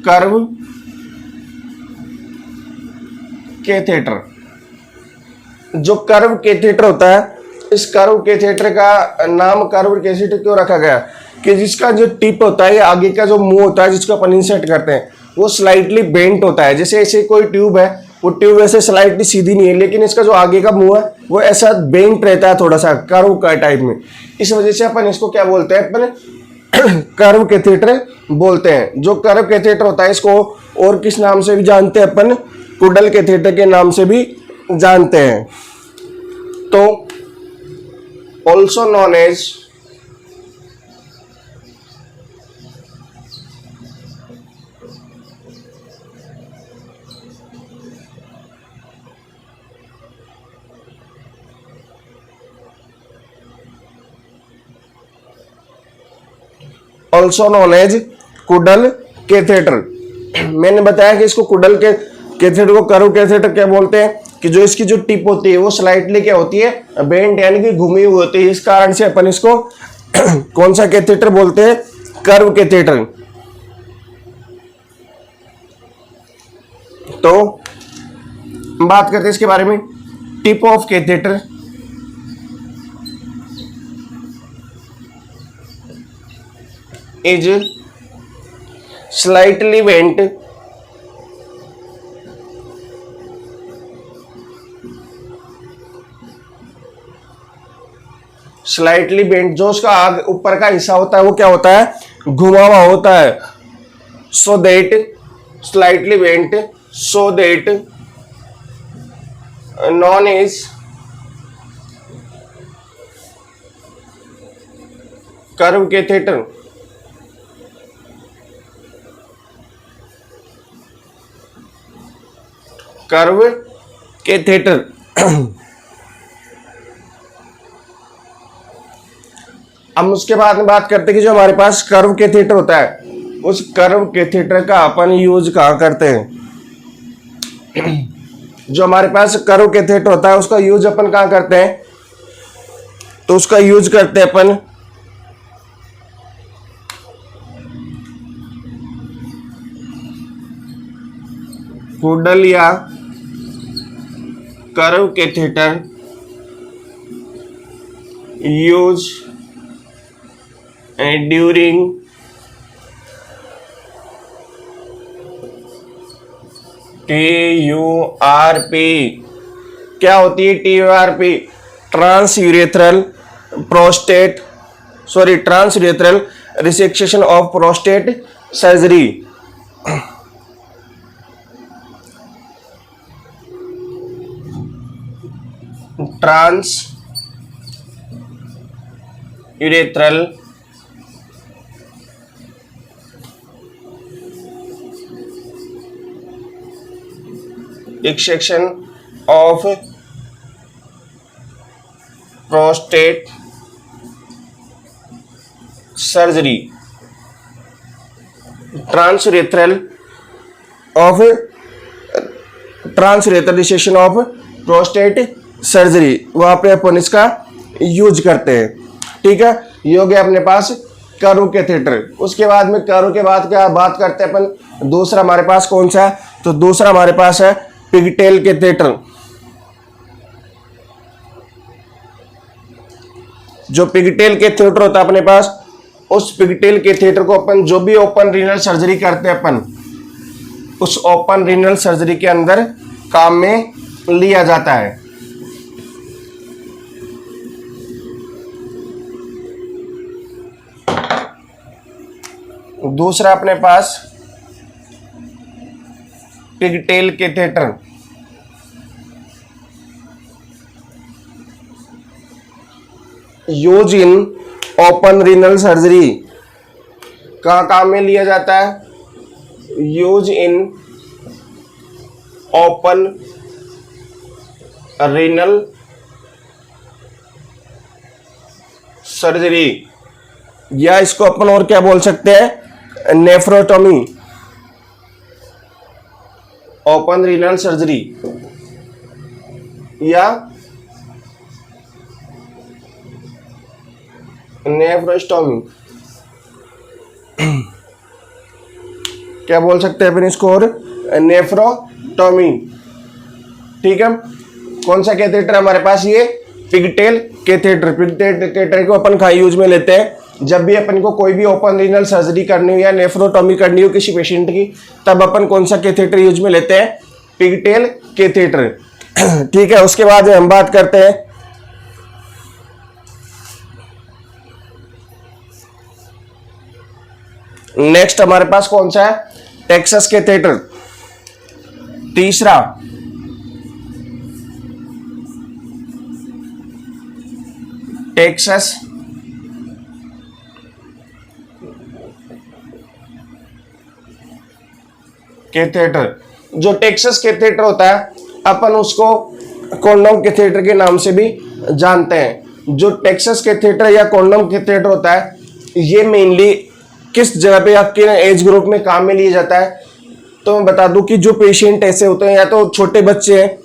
कर्व कैथेटर। जो कर्व कैथेटर होता है, इस कर्व कैथेटर का नाम कर्व कैथेटर क्यों रखा गया? कि जिसका जो टिप होता है, आगे का जो मुंह होता है जिसको अपन इंसर्ट करते हैं, वो स्लाइटली बेंट होता है। जैसे ऐसे कोई ट्यूब है, वो ट्यूब ऐसे स्लाइटली सीधी नहीं है, लेकिन इसका जो आगे का मुंह है वो ऐसा बेंट रहता है, थोड़ा सा कर्व का टाइप में। इस वजह से अपन इसको क्या बोलते हैं? अपन कर्व कैथेटर बोलते हैं। जो कर्व कैथेटर होता है इसको और किस नाम से भी जानते हैं? अपन कुडल कैथेटर के नाम से भी जानते हैं। तो also known as cuddle catheter. मैंने बताया कि इसको कुडल के कैथेटर को कर्व कैथेटर क्या बोलते हैं? कि जो इसकी जो टिप होती है वो स्लाइटली क्या होती है? बेंट, यानी कि घुमी हुई होती है। इस कारण से अपन इसको कौन सा कैथेटर बोलते हैं? Curve catheter. तो बात करते हैं इसके बारे में। Tip of catheter is slightly bent जो उसका ऊपर का हिस्सा होता है वो क्या होता है? घुमा हुआ होता है। so that slightly bent so that known is curve catheter, curve catheter. हम उसके बाद में बात करते हैं कि जो हमारे पास कर्व कैथेटर होता है, उस कर्व कैथेटर का अपन यूज कहाँ करते हैं। जो हमारे पास कर्व कैथेटर होता है उसका यूज अपन कहाँ करते हैं, तो उसका यूज करते हैं अपन हुडल या curve catheter use during TURP। क्या होती है TURP? Transurethral resection of prostate surgery. Transurethral extraction of prostate surgery, transurethral resection of prostate surgery, वहां पे अपन इसका यूज करते हैं। ठीक है, ये हो गया अपने पास कर्व कैथेटर। उसके बाद में कर्व के बाद क्या बात करते हैं अपन, दूसरा हमारे पास कौन सा है, तो दूसरा हमारे पास है पिगटेल कैथेटर। जो पिगटेल कैथेटर होता है अपने पास, उस पिगटेल कैथेटर को अपन जो भी ओपन रीनल सर्जरी करते हैं अपन, उस ओपन रीनल सर्जरी के अंदर काम में लिया जाता है। दूसरा अपने पास pigtail catheter, use in open renal surgery. कहाँ काम में लिया जाता है, use in open renal surgery, या इसको अपन और क्या बोल सकते हैं, नेफ्रोटोमी, ओपन रीनल सर्जरी या नेफ्रोस्टोमी, क्या बोल सकते हैं अपन इसको, और नेफ्रोटोमी। ठीक है, कौन सा कैथेटर हमारे पास, ये पिगटेल कैथेटर। पिगटेल कैथेटर को अपन कहाँ यूज में लेते हैं, जब भी अपन को कोई भी ओपन रीनल सर्जरी करनी हो या नेफ्रोटोमी करनी हो किसी पेशेंट की, तब अपन कौन सा कैथेटर यूज में लेते हैं, पिगटेल कैथेटर। ठीक है, उसके बाद हम बात करते हैं नेक्स्ट हमारे पास कौन सा है, टेक्सस कैथेटर। तीसरा टेक्सस कैथेटर। जो टेक्सस कैथेटर होता है अपन उसको कॉन्डोम कैथेटर के नाम से भी जानते हैं। जो टेक्सस कैथेटर या कॉन्डोम कैथेटर होता है, ये मेनली किस जगह पे या किन एज ग्रुप में काम में लिया जाता है, तो मैं बता दूं कि जो पेशेंट ऐसे होते हैं, या तो छोटे बच्चे हैं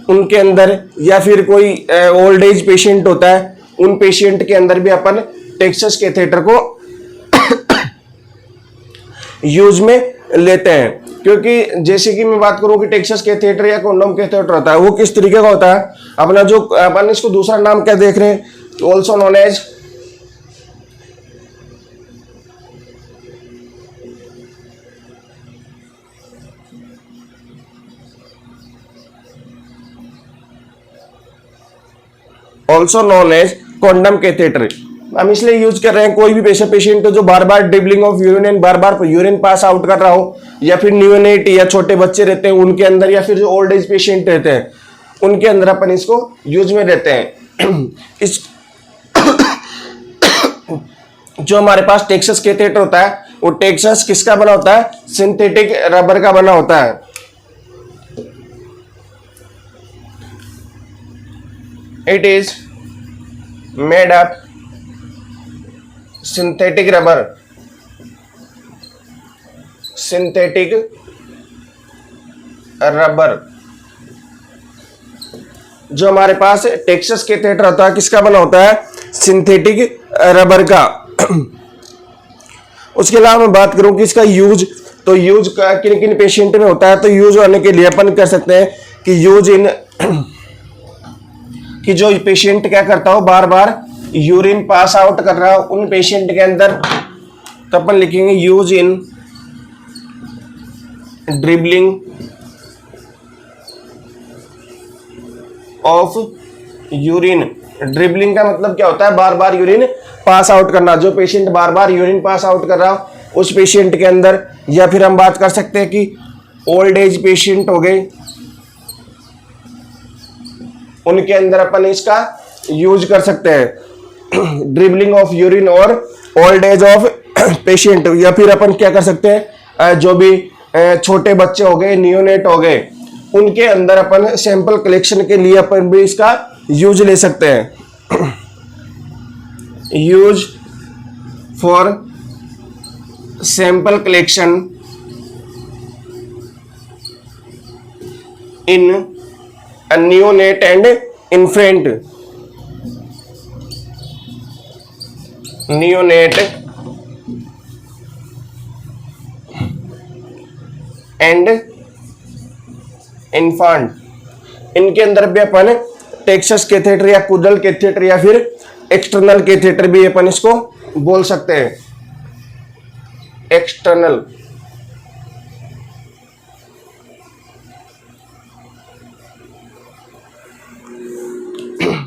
उनके अंदर, या फिर कोई ओल्ड एज पेशेंट होता है, उन पेशेंट के अंदर भी अपन टेक्सस कैथेटर को यूज में लेते हैं। क्योंकि जैसे कि मैं बात करूं कि टेक्सस कैथेटर या कॉन्डोम कैथेटर होता है, वो किस तरीके का होता है, अपना जो अपन इसको दूसरा नाम क्या देख रहे हैं, also known as condom catheter. हम इसलिए यूज कर रहे हैं, कोई भी पेशेंट जो बार बार ड्रिबलिंग ऑफ यूरिन, बार बार यूरिन पास आउट कर रहा हो, या फिर न्यूनेट या छोटे बच्चे रहते हैं उनके अंदर, या फिर जो ओल्ड एज पेशेंट रहते हैं उनके अंदर अपन इसको यूज में लेते हैं। जो हमारे पास टेक्सस कैथेटर होता है वो टेक्सस किसका बना होता है? सिंथेटिक रबर का बना होता है। It is made up synthetic rubber, synthetic rubber. जो हमारे पास टेक्सस कैथेटर होता है किसका बना होता है? सिंथेटिक रबर का। उसके अलावा मैं बात करूं कि इसका यूज, तो यूज किन किन पेशेंट में होता है, तो यूज होने के लिए अपन कर सकते हैं कि यूज इन कि जो पेशेंट क्या करता हो, बार बार यूरिन पास आउट कर रहा हो, उन पेशेंट के अंदर तो अपन लिखेंगे use in dribbling of urine. Dribbling का मतलब क्या होता है? बार बार यूरिन पास आउट करना। जो पेशेंट बार बार यूरिन पास आउट कर रहा हो उस पेशेंट के अंदर, या फिर हम बात कर सकते हैं कि ओल्ड एज पेशेंट हो गए, उनके अंदर अपन इसका यूज कर सकते हैं, ड्रिबलिंग ऑफ यूरिन और ओल्ड एज ऑफ पेशेंट। या फिर अपन क्या कर सकते हैं, जो भी छोटे बच्चे हो गए, नियोनेट हो गए, उनके अंदर अपन सैंपल कलेक्शन के लिए अपन भी इसका यूज ले सकते हैं। Use for sample collection in neonate and infant, neonate and infant. इनके अंदर भी अपन टेक्सस कैथेटर या कुडल कैथेटर या फिर एक्सटर्नल कैथेटर भी अपन इसको बोल सकते हैं, एक्सटर्नल।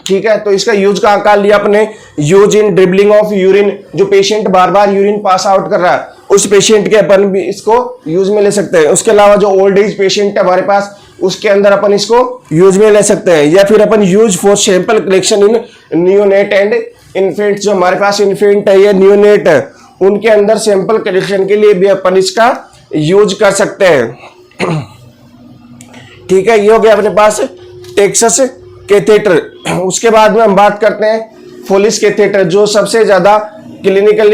ठीक है, तो इसका यूज कहाँ लिया अपने? Use in dribbling of urine. जो पेशेंट बार बार यूरिन पास आउट कर रहा है उस पेशेंट के अपन भी इसको यूज में ले सकते हैं। उसके अलावा जो ओल्ड एज पेशेंट है हमारे पास, उसके अंदर अपन इसको यूज में ले सकते हैं। या फिर अपन use for sample collection in neonate and infant. जो हमारे पास इन्फेंट है या नियोनेट है उनके अंदर सैंपल कलेक्शन के लिए भी अपन इसका यूज कर सकते हैं। ठीक है, ये हो गया अपने पास टेक्सस कैथेटर। उसके बाद में हम बात करते हैं फोलिस कैथेटर, जो सबसे ज्यादा क्लिनिकल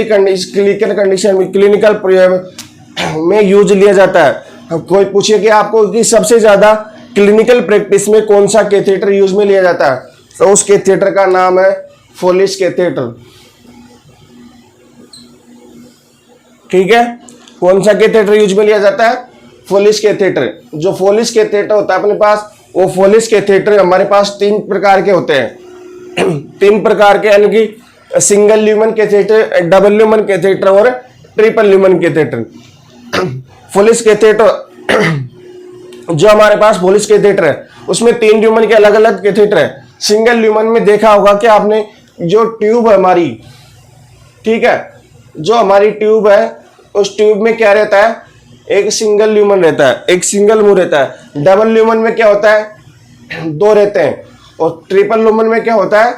में यूज लिया जाता है। कोई पूछे कि आपको कि सबसे ज्यादा क्लिनिकल प्रैक्टिस में कौन सा कैथेटर यूज में लिया जाता है, तो उस कैथेटर का नाम है फोलिस कैथेटर। ठीक है, कौन सा कैथेटर यूज में लिया जाता है? फोलिस कैथेटर। जो फोलिस कैथेटर होता है अपने पास, वो फोलिस कैथेटर हमारे पास 3 प्रकार के होते हैं। 3 प्रकार के, यानी कि single lumen catheter, double lumen catheter और ट्रिपल ल्यूमन कैथेटर। फोलिस कैथेटर जो हमारे पास फोलिस कैथेटर है उसमें 3 ल्यूमन के अलग अलग कैथेटर है। सिंगल ल्यूमन में देखा होगा कि आपने, जो ट्यूब है हमारी, ठीक है, जो हमारी ट्यूब है उस ट्यूब में क्या रहता है? एक सिंगल ल्यूमन रहता है, एक सिंगल मुंह रहता है। डबल ल्यूमन में क्या होता है? 2 रहते हैं। और ट्रिपल ल्यूमन में क्या होता है?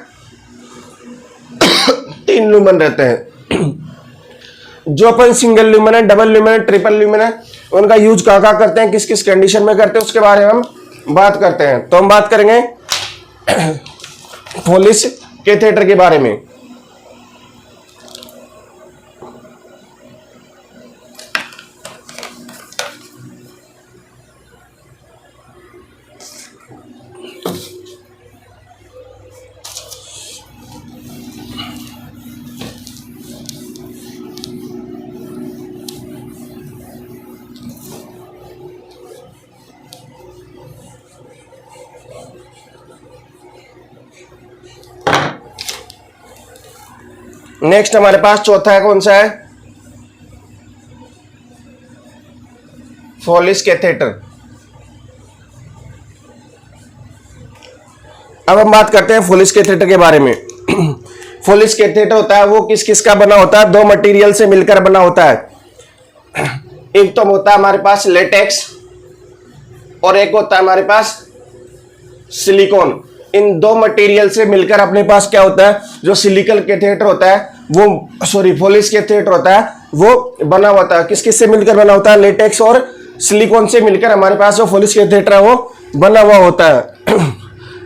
3 ल्यूमन रहते हैं। जो अपन सिंगल ल्यूमन है, डबल ल्यूमन है, ट्रिपल ल्यूमन है, उनका यूज कहाँ करते हैं, किस किस कंडीशन में करते हैं, उसके बारे में हम बात करते हैं। तो हम बात करेंगे फोलिस कैथेटर के बारे में। नेक्स्ट हमारे पास चौथा है, कौन सा है? फोलिस कैथेटर। अब हम बात करते हैं फोलिस कैथेटर के बारे में। फोलिस कैथेटर होता है वो किस किस का बना होता है? 2 मटेरियल से मिलकर बना होता है। एक तो होता है हमारे पास लेटेक्स और एक होता है हमारे पास सिलिकॉन। इन 2 मटेरियल से मिलकर अपने पास क्या होता है? जो सिलिकल कैथेटर होता है वो सॉरी फोलिस कैथेटर होता है वो बना होता है, किस किस से मिलकर बना होता है, लेटेक्स और सिलिकॉन से मिलकर हमारे पास जो फोलिस कैथेटर है वो बना हुआ होता है।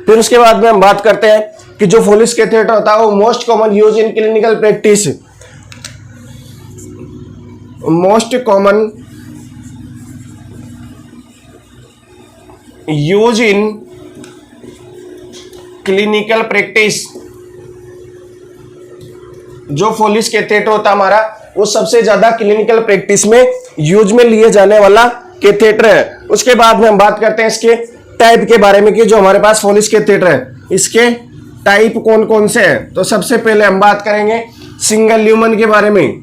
फिर उसके बाद में हम बात करते हैं कि जो फोलिस कैथेटर होता है वो most common use in clinical practice, most common use in clinical practice. जो फोलिस कैथेटर होता है हमारा वो सबसे ज्यादा क्लिनिकल प्रैक्टिस में यूज में लिए जाने वाला कैथेटर है। उसके बाद में हम बात करते हैं इसके टाइप के बारे में कि जो हमारे पास फोलिस कैथेटर है इसके टाइप कौन कौन से हैं। तो सबसे पहले हम बात करेंगे सिंगल ल्यूमन के बारे में।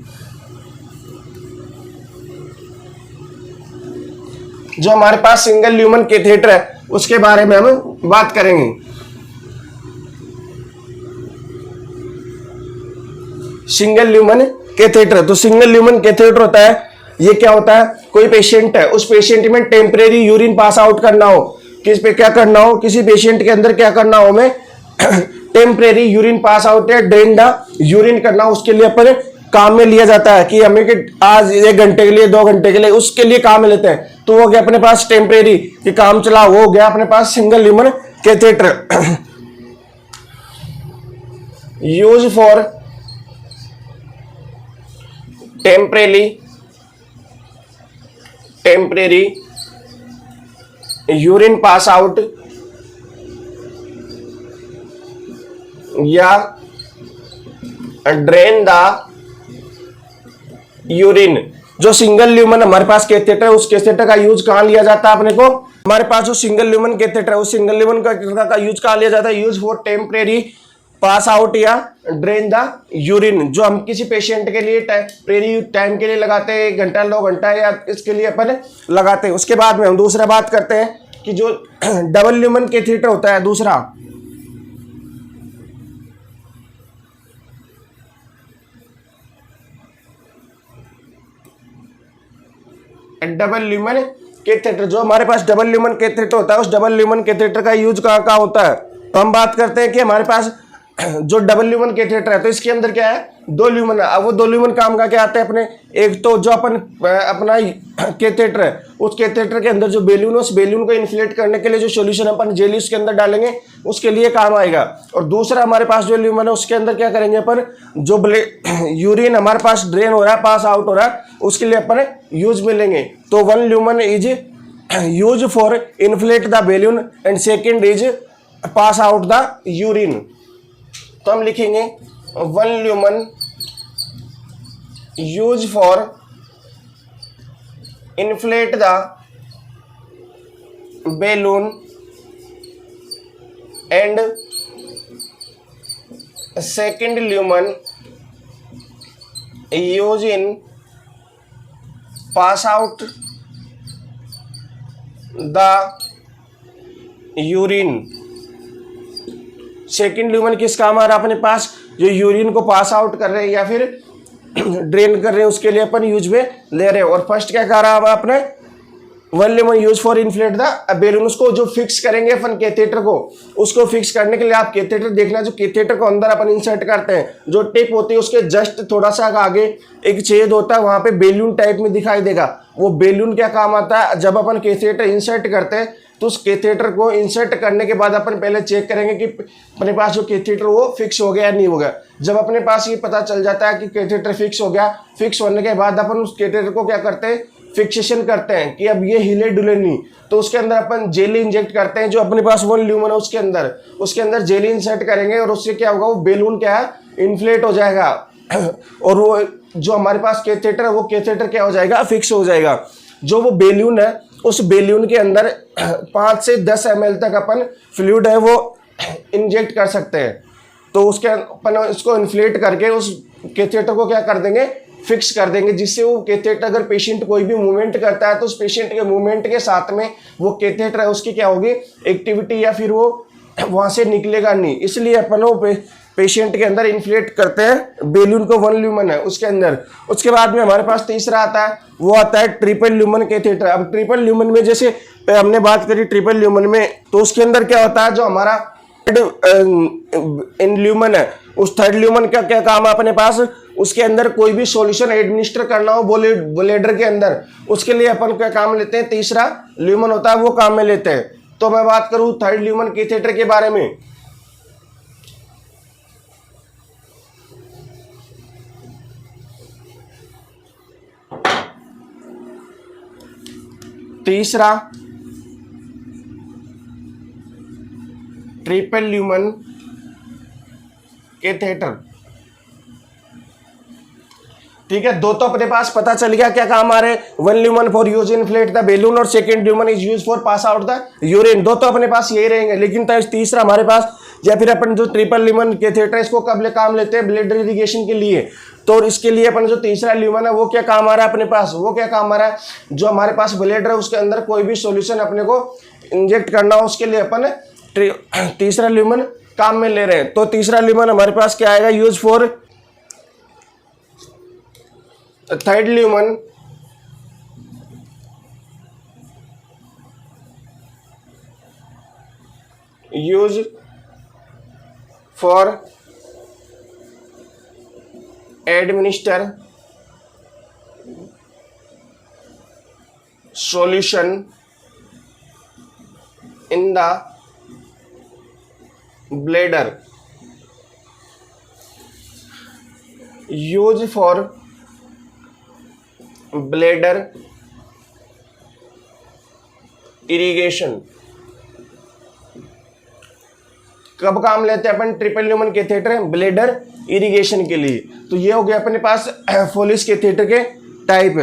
जो हमारे पास सिंगल ल्यूमन कैथेटर है उसके बारे में हम बात करेंगे। सिंगल ल्यूमन कैथेटर, तो सिंगल ल्यूमन कैथेटर होता है, ये क्या होता है, कोई पेशेंट है, उस पेशेंट में टेम्परेरी यूरिन पास आउट करना हो, किस पे क्या करना हो, किसी पेशेंट के अंदर क्या करना हो, हमें टेम्परेरी यूरिन पास आउट या ड्रेन द यूरिन करना हो, उसके लिए अपन काम में लिया जाता है कि हमें कि आज 1 घंटे के लिए 2 घंटे के लिए उसके लिए काम में लेते हैं। तो वो गया अपने पास टेम्परेरी कि काम चला, वो गया अपने पास single lumen catheter. Use for temporary urine pass out या ड्रेन द यूरिन। जो सिंगल ल्यूमन हमारे पास कैथेटर है उस कैथेटर का यूज कहां लिया जाता है, अपने को हमारे पास जो सिंगल ल्यूमन कैथेटर है उस सिंगल ल्यूमन का यूज कहां लिया जाता है, use for temporary pass out या ड्रेन द यूरिन। जो हम किसी पेशेंट के लिए टेम्परेरी टाइम के लिए लगाते हैं, 1 घंटा 2 घंटा या इसके लिए अपन लगाते हैं। उसके बाद में हम दूसरा बात करते हैं कि जो डबल ल्यूमन कैथेटर होता है, दूसरा डबल ल्यूमन कैथेटर। जो हमारे पास डबल ल्यूमन कैथेटर होता है उस डबल ल्यूमन कैथेटर का यूज कहाँ होता है। तो हम बात करते हैं कि हमारे पास जो डबल ल्यूमन कैथेटर है तो इसके अंदर क्या है, 2 ल्यूमन है। अब वो 2 ल्यूमन काम का क्या आते हैं अपने, एक तो जो अपन अपना कैथेटर है उस कैथेटर के अंदर जो बैलून है उस बैलून को इन्फ्लेट करने के लिए जो सॉल्यूशन अपन जेली उसके अंदर डालेंगे उसके लिए काम आएगा। और दूसरा हमारे पास जो ल्यूमन है उसके अंदर क्या करेंगे अपन, जो यूरिन हमारे पास ड्रेन हो रहा है, पास आउट हो रहा है, उसके लिए अपन यूज में लेंगे। तो 1 lumen is use for inflate the balloon and second is pass out the urine. तो हम लिखेंगे 1 lumen use for inflate the balloon and second lumen use in pass out the urine. Second lumen किस काम आ रहा है अपने पास, जो urine को पास आउट कर रहे हैं या फिर ड्रेन कर रहे हैं उसके लिए अपन यूज में ले रहे हैं। और फर्स्ट क्या कर रहा है अपने 1 lumen use for inflate the balloon. उसको जो फिक्स करेंगे अपन कैथेटर को, उसको फिक्स करने के लिए आप कैथेटर देखना, जो कैथेटर को अंदर अपन इंसर्ट करते हैं, जो टिप होती है उसके जस्ट थोड़ा सा आगे एक छेद होता है, वहां पे बैलून टाइप में दिखाई देगा। वो बैलून क्या काम आता है, जब अपन कैथेटर इंसर्ट करते हैं तो उस कैथेटर को इंसर्ट करने के बाद अपन पहले चेक करेंगे कि अपने पास जो कैथेटर वो फिक्स हो गया या नहीं हो गया। जब अपने पास ये पता चल जाता है कि कैथेटर फिक्स हो गया, फिक्स होने के बाद अपन उस कैथेटर को क्या करते हैं, फिक्सेशन करते हैं कि अब ये हिले डुले नहीं। तो उसके अंदर अपन जेली इंजेक्ट करते हैं, जो अपने पास 1 ल्यूमन है उसके अंदर जेली इंसर्ट करेंगे और उससे क्या होगा, वो बैलून क्या है, इन्फ्लेट हो जाएगा और वो जो हमारे पास कैथेटर है वो कैथेटर क्या हो जाएगा, फिक्स हो जाएगा। जो वो बैलून है उस बैलून के अंदर 5 से 10 ml तक अपन फ्लूइड है वो इंजेक्ट कर सकते हैं। तो उसके अपन इसको इन्फ्लेट करके उस कैथेटर को क्या कर देंगे, फिक्स कर देंगे, जिससे वो कैथेटर अगर पेशेंट कोई भी मूवमेंट करता है तो उस पेशेंट के मूवमेंट के साथ में वो कैथेटर है उसकी क्या होगी, एक्टिविटी या फिर वो वहाँ से निकलेगा नहीं। इसलिए अपन वो पेशेंट के अंदर इन्फ्लेट करते हैं बैलून को, 1 ल्यूमन है उसके अंदर। उसके बाद में हमारे पास तीसरा आता है, वो आता है ट्रिपल ल्यूमन कैथेटर। अब ट्रिपल ल्यूमन में जैसे हमने बात करी ट्रिपल ल्यूमन में, तो उसके अंदर क्या होता है, जो हमारा इन ल्यूमन है उस थर्ड ल्यूमन का क्या काम है अपने पास, उसके अंदर कोई भी सॉल्यूशन एडमिनिस्टर करना हो ब्लेडर के अंदर, उसके लिए अपन क्या काम लेते हैं, तीसरा ल्यूमन होता है वो काम में लेते हैं। तो मैं बात करूं थर्ड ल्यूमन कैथेटर के बारे में, तीसरा ट्रिपल ल्यूमन कैथेटर। ठीक है, दो तो अपने पास पता चल गया क्या काम आ रहे हैं, one lumen for use inflate the balloon और second lumen is use for pass out the urine, दो तो अपने पास यही रहेंगे। लेकिन तीसरा हमारे पास, या फिर अपन जो ट्रिपल ल्यूमन कैथेटर इसको कब काम लेते हैं, ब्लड इरिगेशन के लिए। तो इसके लिए अपन जो तीसरा ल्यूमन है वो क्या काम आ रहा है अपने पास, वो क्या काम आ रहा है, जो हमारे पास ब्लेडर है उसके अंदर कोई भी सॉल्यूशन अपने को इंजेक्ट करना हो उसके लिए अपन तीसरा ल्यूमन काम में ले रहे हैं। तो तीसरा ल्यूमन हमारे पास क्या आएगा, use for third lumen use for administer solution in the bladder, use for bladder irrigation। कब काम लेते हैं अपन triple lumen catheter, bladder irrigation के लिए। तो ये हो गया अपने पास फोलिस कैथेटर के टाइप।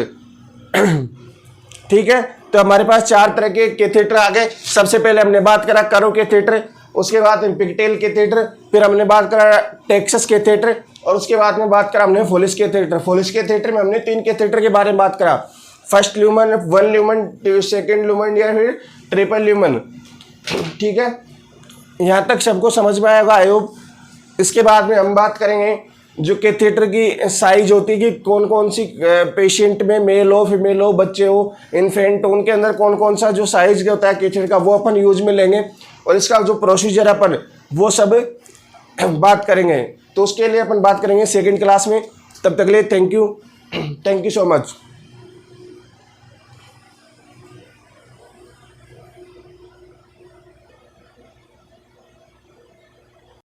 ठीक है, तो हमारे पास चार तरह के कैथेटर आ गए। सबसे पहले हमने बात करा करो कैथेटर, उसके बाद पिगटेल कैथेटर, फिर हमने बात करा टेक्सस कैथेटर, और उसके बाद में बात करा हमने फोलिस कैथेटर। फोलिस कैथेटर में हमने तीन कैथेटर के बारे में बात करा, first lumen, one lumen, second lumen या फिर ट्रिपल ल्यूमन। ठीक है, यहाँ तक सबको समझ में आएगा आई होप। इसके बाद में हम बात करेंगे जो कैथेटर की साइज होती है कि कौन कौन सी पेशेंट में, मेल हो फीमेल हो, बच्चे हो इन्फेंट हो, उनके अंदर कौन कौन सा जो साइज होता है कैथेटर का वो अपन यूज में लेंगे, और इसका जो प्रोसीजर अपन वो सब बात करेंगे। तो उसके लिए अपन बात करेंगे सेकंड क्लास में। तब तक के लिए थैंक यू सो मच।